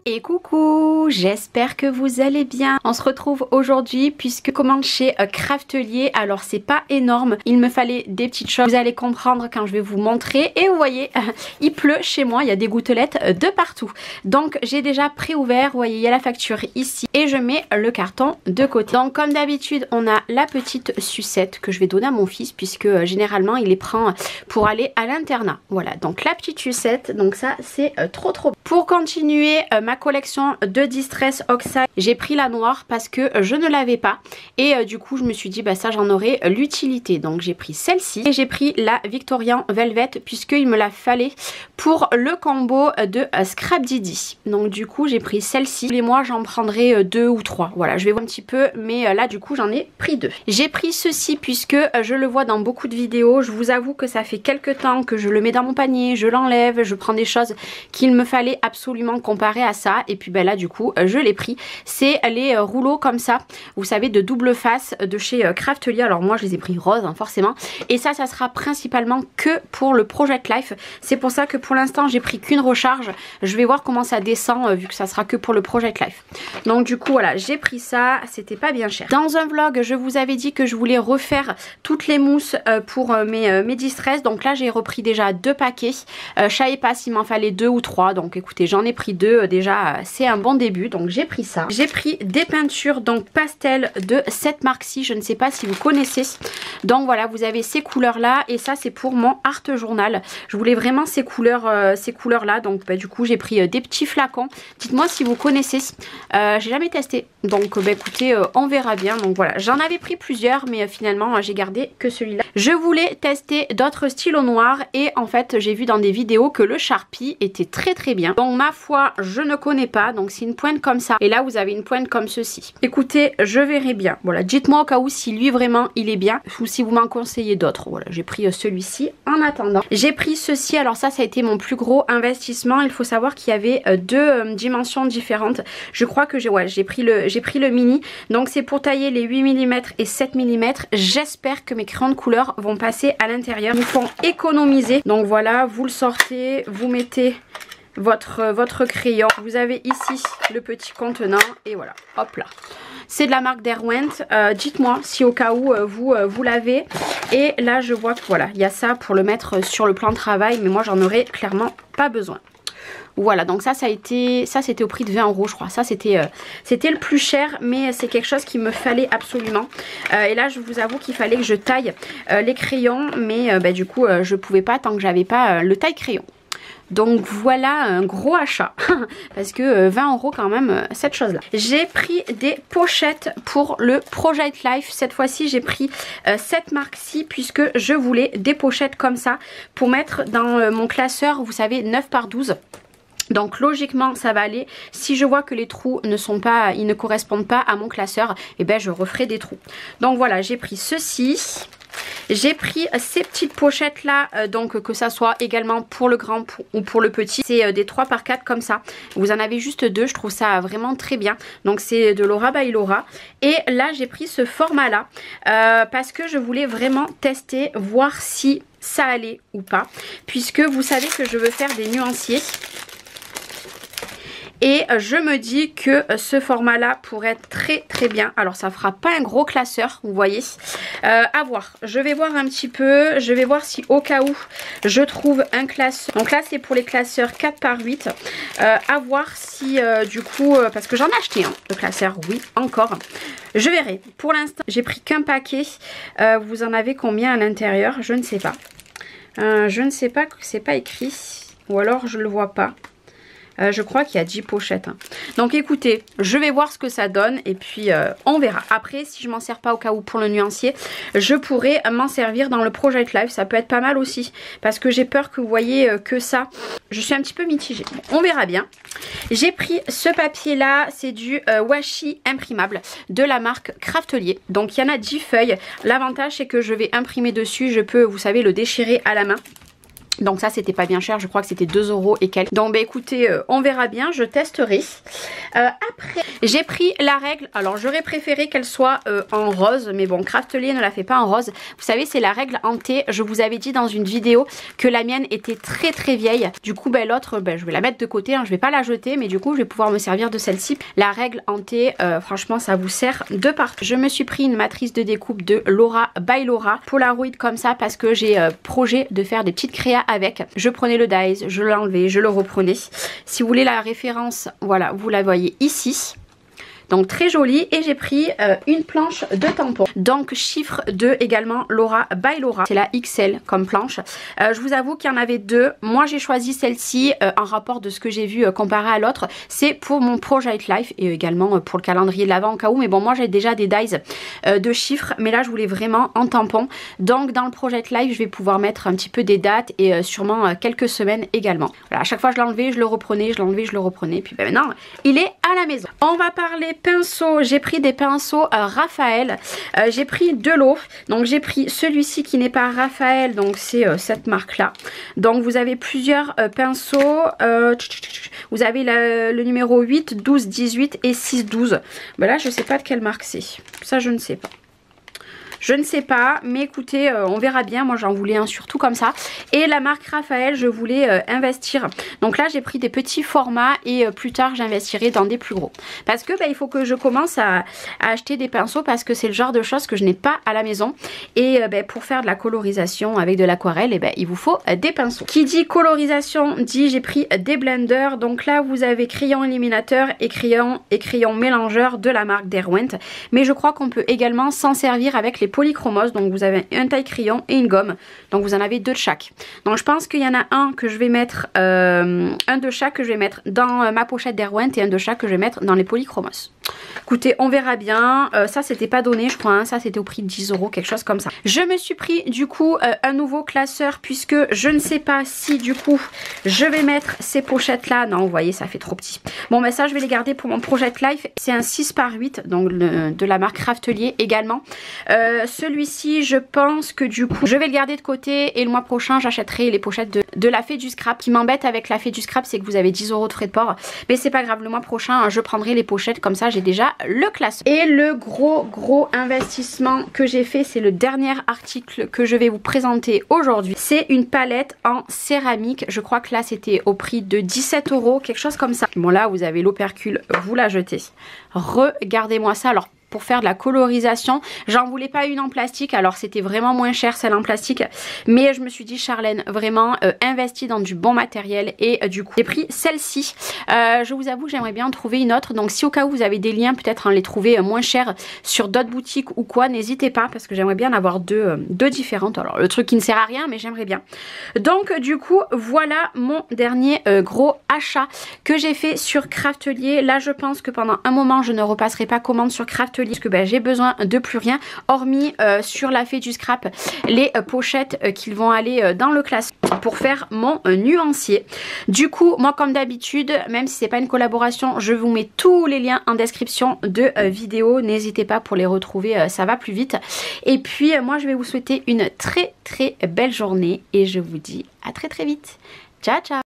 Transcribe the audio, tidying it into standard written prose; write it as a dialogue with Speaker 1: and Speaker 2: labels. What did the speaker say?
Speaker 1: Et coucou, j'espère que vous allez bien. On se retrouve aujourd'hui puisque commande chez Craftelier. Alors c'est pas énorme, il me fallait des petites choses. Vous allez comprendre quand je vais vous montrer. Et vous voyez, il pleut chez moi, il y a des gouttelettes de partout. Donc j'ai déjà pré-ouvert, vous voyez, il y a la facture ici. Et je mets le carton de côté. Donc comme d'habitude, on a la petite sucette que je vais donner à mon fils puisque généralement il les prend pour aller à l'internat. Voilà, donc la petite sucette, donc ça c'est trop beau. Pour continuer ma collection de Distress Oxide, j'ai pris la noire parce que je ne l'avais pas et du coup je me suis dit bah ça j'en aurais l'utilité, donc j'ai pris celle-ci et j'ai pris la Victorian Velvet puisqu'il me la fallait pour le combo de Scrap Didi. Donc du coup j'ai pris celle-ci. Les mois j'en prendrai 2 ou 3, voilà, je vais voir un petit peu, mais là du coup j'en ai pris 2. J'ai pris ceci puisque je le vois dans beaucoup de vidéos. Je vous avoue que ça fait quelques temps que je le mets dans mon panier, je l'enlève, je prends des choses qu'il me fallait absolument comparer à ça, et puis ben là du coup je l'ai pris. C'est les rouleaux comme ça, vous savez, de double face de chez Craftelier. Alors moi je les ai pris rose hein, forcément, et ça sera principalement que pour le Project Life. C'est pour ça que pour l'instant j'ai pris qu'une recharge. Je vais voir comment ça descend vu que ça sera que pour le Project Life. Donc du coup voilà, j'ai pris ça, c'était pas bien cher. Dans un vlog je vous avais dit que je voulais refaire toutes les mousses pour mes Distress. Donc là j'ai repris déjà 2 paquets, je savais pas s'il m'en fallait 2 ou 3, donc écoutez j'en ai pris 2 déjà, c'est un bon début, donc j'ai pris ça. J'ai pris des peintures donc pastel de cette marque-ci, je ne sais pas si vous connaissez. Donc voilà, vous avez ces couleurs là, et ça c'est pour mon art journal. Je voulais vraiment ces couleurs là, donc bah, du coup j'ai pris des petits flacons. Dites-moi si vous connaissez, j'ai jamais testé, donc bah, écoutez on verra bien. Donc voilà, j'en avais pris plusieurs mais finalement j'ai gardé que celui-là. Je voulais tester d'autres stylos noirs et en fait j'ai vu dans des vidéos que le Sharpie était très bien. Donc ma foi je ne connais pas, donc c'est une pointe comme ça et là vous avez une pointe comme ceci. Écoutez, je verrai bien. Voilà, dites-moi au cas où si lui vraiment il est bien ou si vous m'en conseillez d'autres. Voilà, j'ai pris celui-ci en attendant. J'ai pris ceci, alors ça a été mon plus gros investissement. Il faut savoir qu'il y avait 2 dimensions différentes. Je crois que j'ai pris le mini, donc c'est pour tailler les 8 mm et 7 mm. J'espère que mes crayons de couleur vont passer à l'intérieur, nous font économiser. Donc voilà, vous le sortez, vous mettez votre crayon, vous avez ici le petit contenant et voilà, hop là. C'est de la marque Derwent, dites-moi si au cas où vous l'avez. Et là je vois que voilà, il y a ça pour le mettre sur le plan de travail, mais moi j'en aurais clairement pas besoin. Voilà, donc ça c'était au prix de 20 € je crois. Ça c'était le plus cher, mais c'est quelque chose qu'il me fallait absolument. Et là je vous avoue qu'il fallait que je taille les crayons, mais bah, du coup je pouvais pas tant que j'avais pas le taille crayon. Donc voilà un gros achat parce que 20 € quand même cette chose là. J'ai pris des pochettes pour le Project Life. Cette fois-ci j'ai pris cette marque-ci puisque je voulais des pochettes comme ça pour mettre dans mon classeur, vous savez, 9 par 12. Donc logiquement ça va aller. Si je vois que les trous ils ne correspondent pas à mon classeur, et ben je referai des trous. Donc voilà, j'ai pris ceci. J'ai pris ces petites pochettes là, donc que ça soit également pour le grand ou pour le petit. C'est des 3 par 4 comme ça. Vous en avez juste 2, je trouve ça vraiment très bien. Donc c'est de Laura by Laura. Et là j'ai pris ce format là parce que je voulais vraiment tester, voir si ça allait ou pas. Puisque vous savez que je veux faire des nuanciers. Et je me dis que ce format là pourrait être très bien. Alors ça fera pas un gros classeur, vous voyez, à voir. Je vais voir un petit peu, je vais voir si au cas où je trouve un classeur. Donc là c'est pour les classeurs 4 par 8. À voir si du coup, parce que j'en ai acheté un de classeur, oui, encore. Je verrai. Pour l'instant j'ai pris qu'un paquet. Vous en avez combien à l'intérieur? Je ne sais pas. Je ne sais pas, c'est pas écrit. Ou alors je le vois pas. Je crois qu'il y a 10 pochettes. Hein. Donc écoutez, je vais voir ce que ça donne et puis on verra. Après, si je m'en sers pas au cas où pour le nuancier, je pourrais m'en servir dans le Project Life. Ça peut être pas mal aussi. Parce que j'ai peur que vous voyez que ça. Je suis un petit peu mitigée. Bon, on verra bien. J'ai pris ce papier là. C'est du washi imprimable de la marque Craftelier. Donc il y en a 10 feuilles. L'avantage c'est que je vais imprimer dessus. Je peux, vous savez, le déchirer à la main. Donc ça c'était pas bien cher, je crois que c'était 2 € et quelques. Donc bah écoutez, on verra bien, je testerai. Après j'ai pris la règle, alors j'aurais préféré qu'elle soit en rose, mais bon Craftelier ne la fait pas en rose. Vous savez c'est la règle en thé, je vous avais dit dans une vidéo que la mienne était très vieille. Du coup bah, l'autre bah, je vais la mettre de côté, hein, je vais pas la jeter, mais du coup je vais pouvoir me servir de celle-ci. La règle en thé, franchement ça vous sert de partout. Je me suis pris une matrice de découpe de Laura by Laura, Polaroid comme ça parce que j'ai projet de faire des petites créas avec. Je prenais le dies, je l'enlevais, je le reprenais. Si vous voulez la référence, voilà, vous la voyez ici. Donc très jolie, et j'ai pris une planche de tampons. Donc chiffre 2 également, Laura by Laura. C'est la XL comme planche. Je vous avoue qu'il y en avait deux. Moi j'ai choisi celle-ci en rapport de ce que j'ai vu comparé à l'autre. C'est pour mon Project Life et également pour le calendrier de l'avant au cas où. Mais bon moi j'ai déjà des dies de chiffres, mais là je voulais vraiment en tampon. Donc dans le Project Life je vais pouvoir mettre un petit peu des dates et sûrement quelques semaines également. Voilà, à chaque fois je l'enlevais, je le reprenais, je l'enlevais, je le reprenais. Puis ben, maintenant il est à la maison. On va parler pinceaux. J'ai pris des pinceaux Raphaël. J'ai pris de l'eau. Donc j'ai pris celui-ci qui n'est pas Raphaël. Donc c'est cette marque là. Donc vous avez plusieurs pinceaux. Vous avez le numéro 8, 12, 18 et 6, 12. Ben là je ne sais pas de quelle marque c'est. Ça je ne sais pas. Je ne sais pas, mais écoutez, on verra bien. Moi, j'en voulais un surtout comme ça. Et la marque Raphaël, je voulais investir. Donc là, j'ai pris des petits formats et plus tard, j'investirai dans des plus gros. Parce que il faut que je commence à acheter des pinceaux parce que c'est le genre de choses que je n'ai pas à la maison. Et pour faire de la colorisation avec de l'aquarelle, il vous faut des pinceaux. Qui dit colorisation dit j'ai pris des blenders. Donc là, vous avez crayon éliminateur et crayon mélangeur de la marque Derwent. Mais je crois qu'on peut également s'en servir avec les polychromos. Donc vous avez un taille crayon et une gomme, donc vous en avez deux de chaque. Donc je pense qu'il y en a un que je vais mettre un de chaque que je vais mettre dans ma pochette Derwent et un de chaque que je vais mettre dans les polychromos. Écoutez, on verra bien. Ça c'était pas donné je crois, hein. Ça c'était au prix de 10 €, quelque chose comme ça. Je me suis pris du coup un nouveau classeur puisque je ne sais pas si du coup je vais mettre ces pochettes là. Non, vous voyez ça fait trop petit. Bon ça je vais les garder pour mon Project Life. C'est un 6 par 8 donc de la marque Craftelier également. Celui-ci je pense que du coup je vais le garder de côté et le mois prochain j'achèterai les pochettes de la Fée du Scrap. Ce qui m'embête avec la Fée du Scrap c'est que vous avez 10 € de frais de port, mais c'est pas grave, le mois prochain je prendrai les pochettes, comme ça j'ai déjà le classeur. Et le gros investissement que j'ai fait, c'est le dernier article que je vais vous présenter aujourd'hui. C'est une palette en céramique, je crois que là c'était au prix de 17 €, quelque chose comme ça. Bon là vous avez l'opercule, vous la jetez. Regardez-moi ça. Alors pour faire de la colorisation, j'en voulais pas une en plastique, alors c'était vraiment moins cher celle en plastique, mais je me suis dit Charlène, vraiment investis dans du bon matériel, et du coup j'ai pris celle-ci. Je vous avoue que j'aimerais bien en trouver une autre, donc si au cas où vous avez des liens peut-être les trouver moins chers sur d'autres boutiques ou quoi, n'hésitez pas parce que j'aimerais bien en avoir deux différentes. Alors le truc qui ne sert à rien mais j'aimerais bien. Donc du coup voilà mon dernier gros achat que j'ai fait sur Craftelier. Là je pense que pendant un moment je ne repasserai pas commande sur Craftelier parce que j'ai besoin de plus rien hormis sur la Fée du Scrap les pochettes qui vont aller dans le classeur pour faire mon nuancier. Du coup moi comme d'habitude, même si c'est pas une collaboration, je vous mets tous les liens en description de vidéo, n'hésitez pas pour les retrouver, ça va plus vite. Et puis moi je vais vous souhaiter une très belle journée et je vous dis à très vite. Ciao ciao.